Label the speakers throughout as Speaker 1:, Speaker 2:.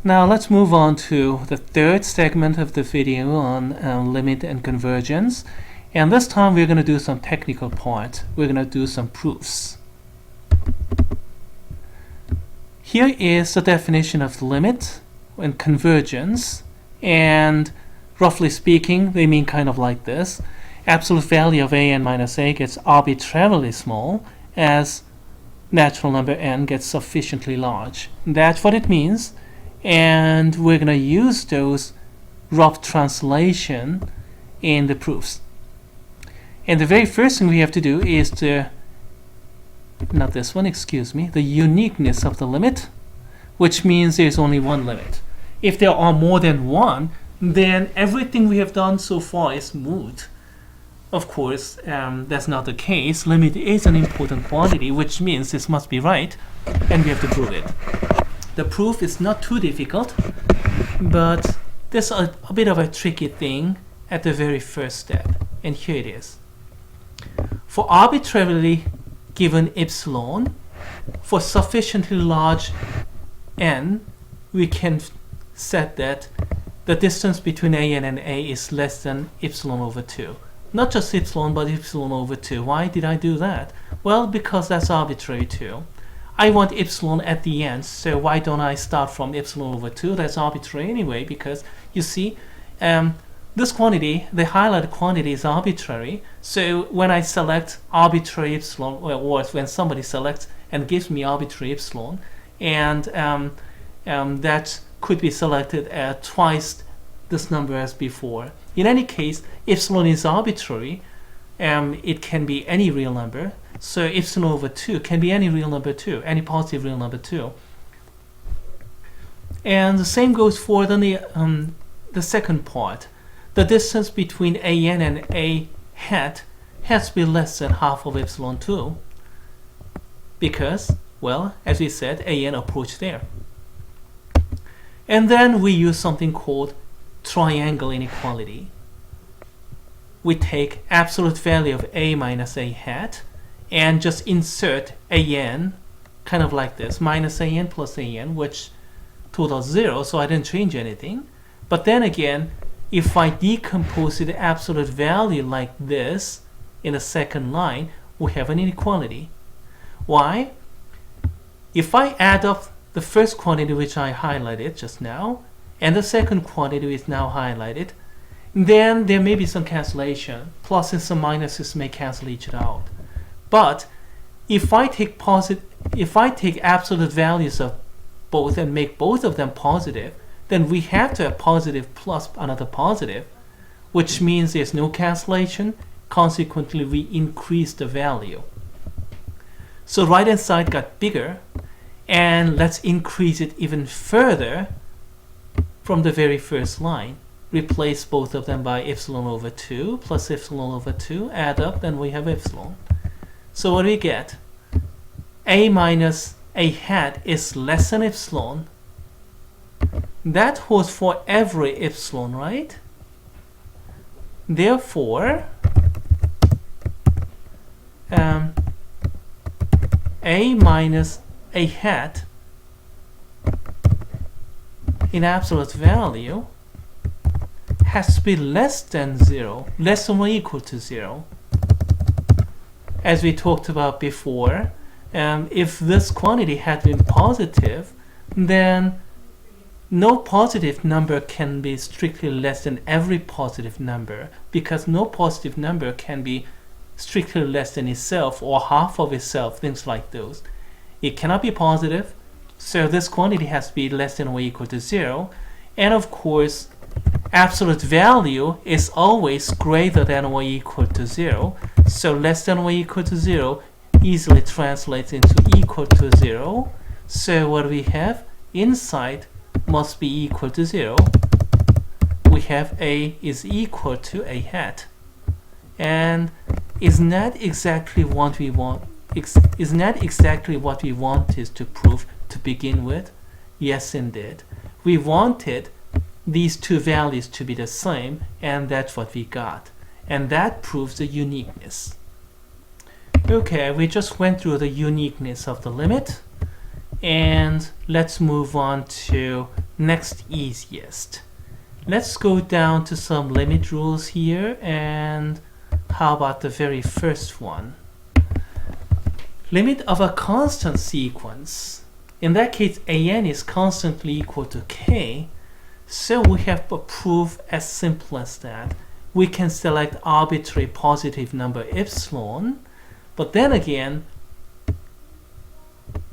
Speaker 1: Now let's move on to the third segment of the video on limit and convergence. And this time we're going to do some technical part. We're going to do some proofs. Here is the definition of the limit and convergence. And roughly speaking, they mean kind of like this. Absolute value of a n minus a gets arbitrarily small as natural number n gets sufficiently large. That's what it means. And we're going to use those rough translation in the proofs. And the very first thing we have to do is the uniqueness of the limit, which means there's only one limit. If there are more than one, then everything we have done so far is moot. Of course, that's not the case. Limit is an important quantity, which means this must be right, and we have to prove it. The proof is not too difficult, but there's a bit of a tricky thing at the very first step, and here it is. For arbitrarily given epsilon, for sufficiently large n, we can set that the distance between an and a is less than epsilon over 2. Not just epsilon, but epsilon over 2. Why did I do that? Well, because that's arbitrary too. I want epsilon at the end, so why don't I start from epsilon over 2? That's arbitrary anyway, because you see, this quantity, the highlighted quantity, is arbitrary. So when I select arbitrary epsilon, or when somebody selects and gives me arbitrary epsilon, and that could be selected at twice this number as before. In any case, epsilon is arbitrary. It can be any real number. So epsilon over 2 can be any real number too, any positive real number too. And the same goes for the second part. The distance between an and a hat has to be less than half of epsilon 2 because, well, as we said, an approached there. And then we use something called triangle inequality. We take absolute value of a minus a hat and just insert an, kind of like this, minus an plus an, which totals 0, so I didn't change anything. But then again, if I decompose the absolute value like this in the second line, we have an inequality. Why? If I add up the first quantity which I highlighted just now, and the second quantity is now highlighted, then there may be some cancellation. Pluses and minuses may cancel each other out. But if I take absolute values of both and make both of them positive, then we have to have positive plus another positive, which means there's no cancellation. Consequently, we increase the value. So right hand side got bigger, and let's increase it even further from the very first line. Replace both of them by epsilon over 2 plus epsilon over 2, add up, then we have epsilon. So what do we get? A minus a hat is less than epsilon. That holds for every epsilon, right? Therefore, a minus a hat in absolute value has to be less than 0, less than or equal to 0. As we talked about before, if this quantity had been positive, then no positive number can be strictly less than every positive number, because no positive number can be strictly less than itself or half of itself, things like those. It cannot be positive, so this quantity has to be less than or equal to 0. And of course, absolute value is always greater than or equal to 0. So less than or equal to 0 easily translates into equal to 0. So what we have inside must be equal to 0. We have a is equal to a hat. And isn't that exactly what we want? Isn't that exactly what we wanted to prove to begin with? Yes, indeed. We wanted these two values to be the same, and that's what we got. And that proves the uniqueness. Okay, we just went through the uniqueness of the limit, and let's move on to next easiest. Let's go down to some limit rules here, and how about the very first one? Limit of a constant sequence. In that case, an is constantly equal to k, so we have a proof as simple as that. We can select arbitrary positive number epsilon, but then again,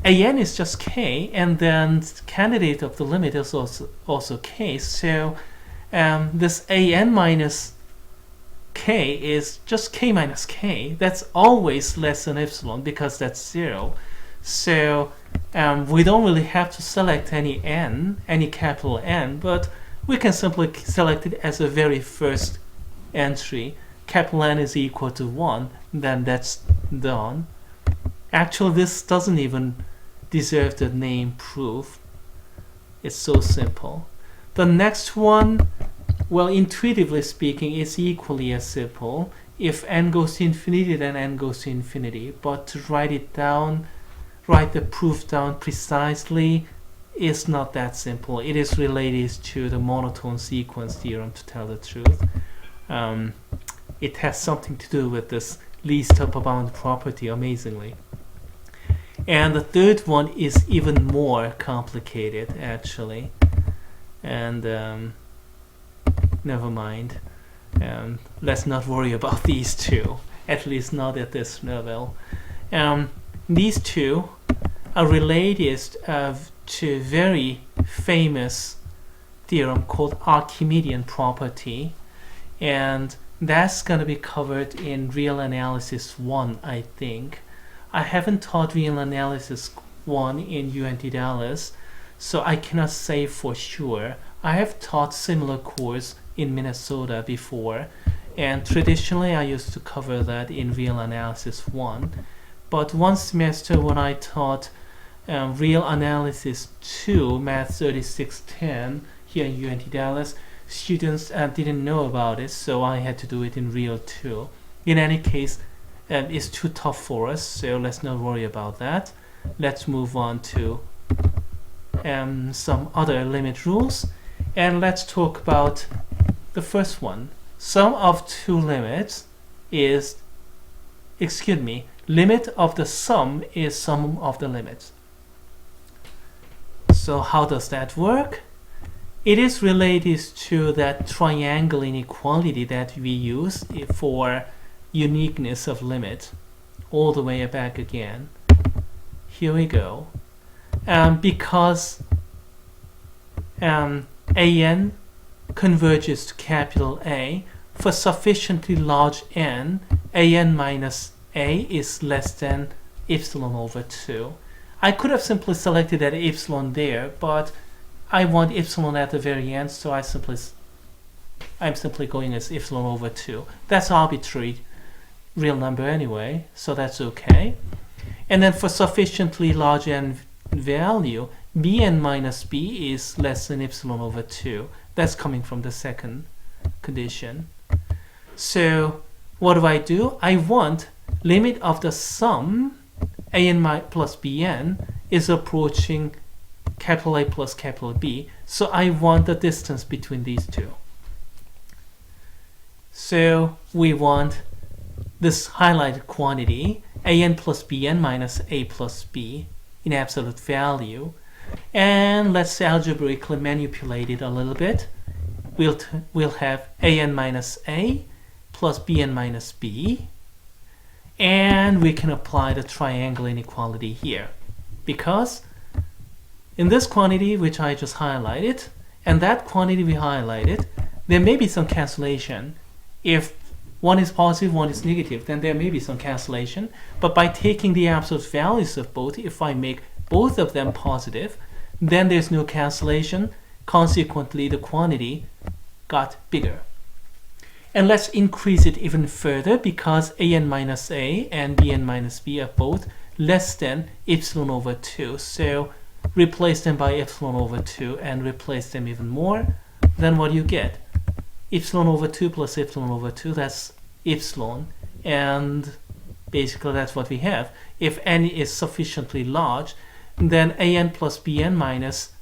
Speaker 1: an is just k, and then candidate of the limit is also k, so this an minus k is just k minus k. That's always less than epsilon because that's 0. So we don't really have to select any capital N, but we can simply select it as a very first entry. Capital N is equal to 1, then that's done. Actually, this doesn't even deserve the name proof. It's so simple. The next one, well, intuitively speaking, is equally as simple. If n goes to infinity, then n goes to infinity. But to write the proof down precisely is not that simple. It is related to the monotone sequence theorem, to tell the truth. It has something to do with this least upper bound property, amazingly. And the third one is even more complicated, actually. And never mind. Let's not worry about these two, at least not at this level. These two are related to a very famous theorem called Archimedean property, and that's going to be covered in Real Analysis 1, I think. I haven't taught Real Analysis 1 in UNT Dallas, so I cannot say for sure. I have taught similar course in Minnesota before, and traditionally I used to cover that in Real Analysis 1. But one semester when I taught Real Analysis 2, Math 3610, here in UNT Dallas, students didn't know about it, so I had to do it in Real 2. In any case, it's too tough for us, so let's not worry about that. Let's move on to some other limit rules, and let's talk about the first one. Sum of two limits is, limit of the sum is sum of the limits. So how does that work? It is related to that triangle inequality that we use for uniqueness of limit. All the way back again. Here we go. Because an converges to capital A, for sufficiently large n, an minus a is less than epsilon over 2. I could have simply selected that epsilon there, but I want epsilon at the very end, so I'm simply going as epsilon over 2. That's arbitrary real number anyway, so that's okay. And then for sufficiently large n value, bn minus b is less than epsilon over 2. That's coming from the second condition. So what do? I want limit of the sum an plus bn is approaching capital A plus capital B, so I want the distance between these two. So we want this highlighted quantity an plus bn minus a plus b in absolute value, and let's algebraically manipulate it a little bit. We'll have an minus a plus bn minus b, and we can apply the triangle inequality here, because in this quantity which I just highlighted and that quantity we highlighted, there may be some cancellation. If one is positive, one is negative, then there may be some cancellation, but by taking the absolute values of both, if I make both of them positive, then there's no cancellation. Consequently, the quantity got bigger. And let's increase it even further, because an minus a and bn minus b are both less than epsilon over 2. So replace them by epsilon over 2 and replace them even more. Then what do you get? Epsilon over 2 plus epsilon over 2, that's epsilon. And basically that's what we have. If n is sufficiently large, then an plus bn minus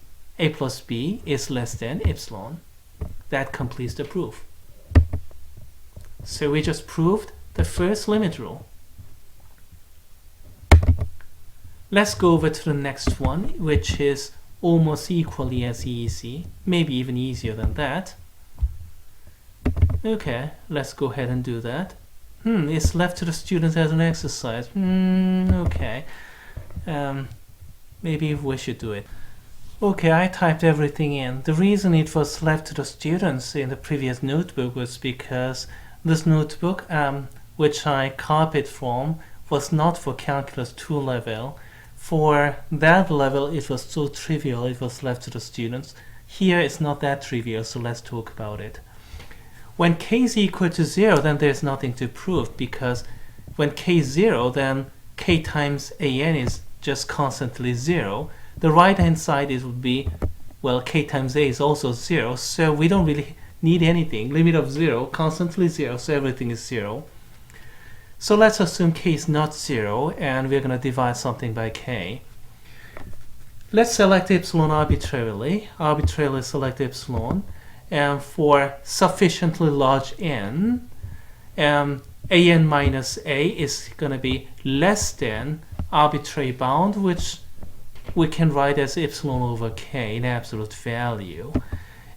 Speaker 1: a plus b is less than epsilon. That completes the proof. So we just proved the first limit rule. Let's go over to the next one, which is almost equally as easy, maybe even easier than that. Okay, let's go ahead and do that. It's left to the students as an exercise. Okay. Maybe we should do it. Okay, I typed everything in. The reason it was left to the students in the previous notebook was because this notebook, which I copied from, was not for Calculus 2 level. For that level, it was so trivial, it was left to the students. Here, it's not that trivial, so let's talk about it. When k is equal to 0, then there's nothing to prove, because when k is 0, then k times an is just constantly 0. The right-hand side would be, well, k times a is also 0, so we don't really need anything. Limit of 0, constantly 0, so everything is 0. So let's assume k is not 0, and we're going to divide something by k. Let's select epsilon arbitrarily. Arbitrarily select epsilon. And for sufficiently large n, an minus a is going to be less than arbitrary bound, which we can write as epsilon over k in absolute value.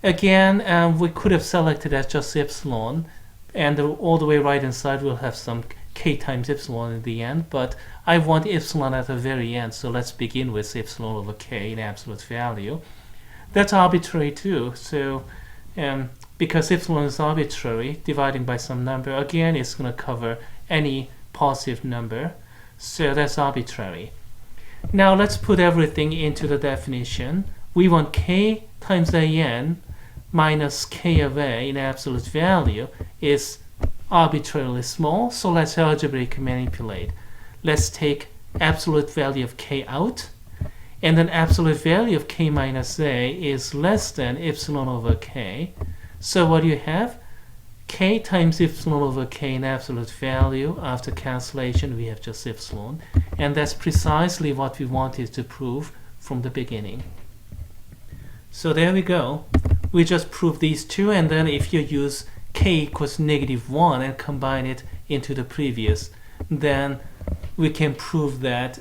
Speaker 1: Again, we could have selected as just epsilon, and all the way right hand side we'll have some k times epsilon in the end, but I want epsilon at the very end, so let's begin with epsilon over k in absolute value. That's arbitrary too, so because epsilon is arbitrary, dividing by some number, again it's going to cover any positive number, so that's arbitrary. Now let's put everything into the definition. We want k times an minus k of a in absolute value is arbitrarily small, so let's algebraically manipulate. Let's take absolute value of k out, and then absolute value of k minus a is less than epsilon over k. So what do you have? K times epsilon over k in absolute value. After cancellation, we have just epsilon. And that's precisely what we wanted to prove from the beginning. So there we go. We just proved these two, and then if you use k equals -1 and combine it into the previous, then we can prove that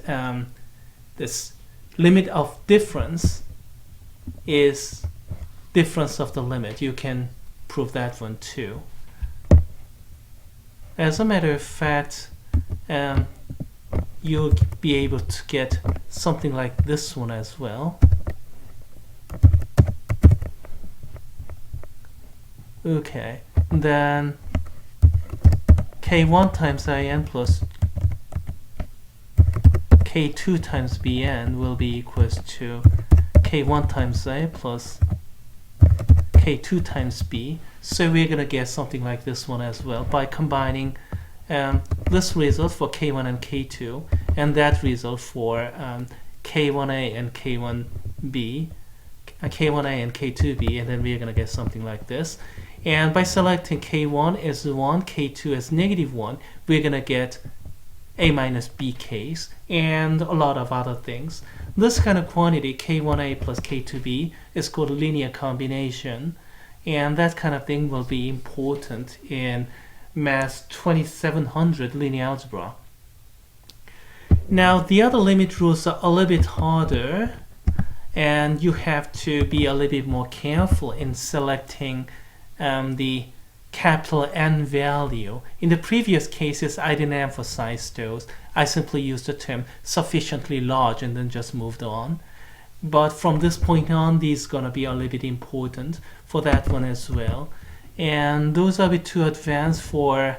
Speaker 1: this limit of difference is difference of the limit. You can prove that one too. As a matter of fact, you'll be able to get something like this one as well. Okay, then k1 times in plus k2 times bn will be equals to k1 times a plus k2 times b. So we're going to get something like this one as well by combining this result for k1 and k2 and that result for k1a and k1b, k1a and k2b, and then we're going to get something like this. And by selecting k1 as 1, k2 as -1, we're going to get a minus b case and a lot of other things. This kind of quantity, k1a plus k2b, is called a linear combination, and that kind of thing will be important in Math 2700 linear algebra. Now the other limit rules are a little bit harder, and you have to be a little bit more careful in selecting the capital N value. In the previous cases, I didn't emphasize those. I simply used the term sufficiently large and then just moved on. But from this point on, these are going to be a little bit important for that one as well. And those are a bit too advanced for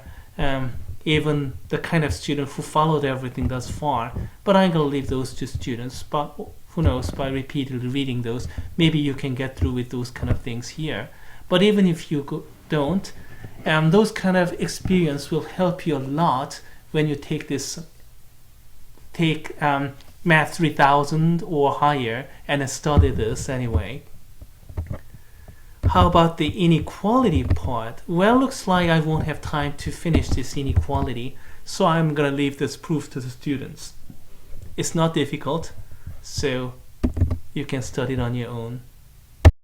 Speaker 1: even the kind of student who followed everything thus far. But I'm going to leave those to students. But who knows, by repeatedly reading those, maybe you can get through with those kind of things here. But even if you don't, those kind of experience will help you a lot when you take Math 3000 or higher and study this anyway. How about the inequality part? Well, looks like I won't have time to finish this inequality, so I'm gonna leave this proof to the students. It's not difficult, so you can study it on your own.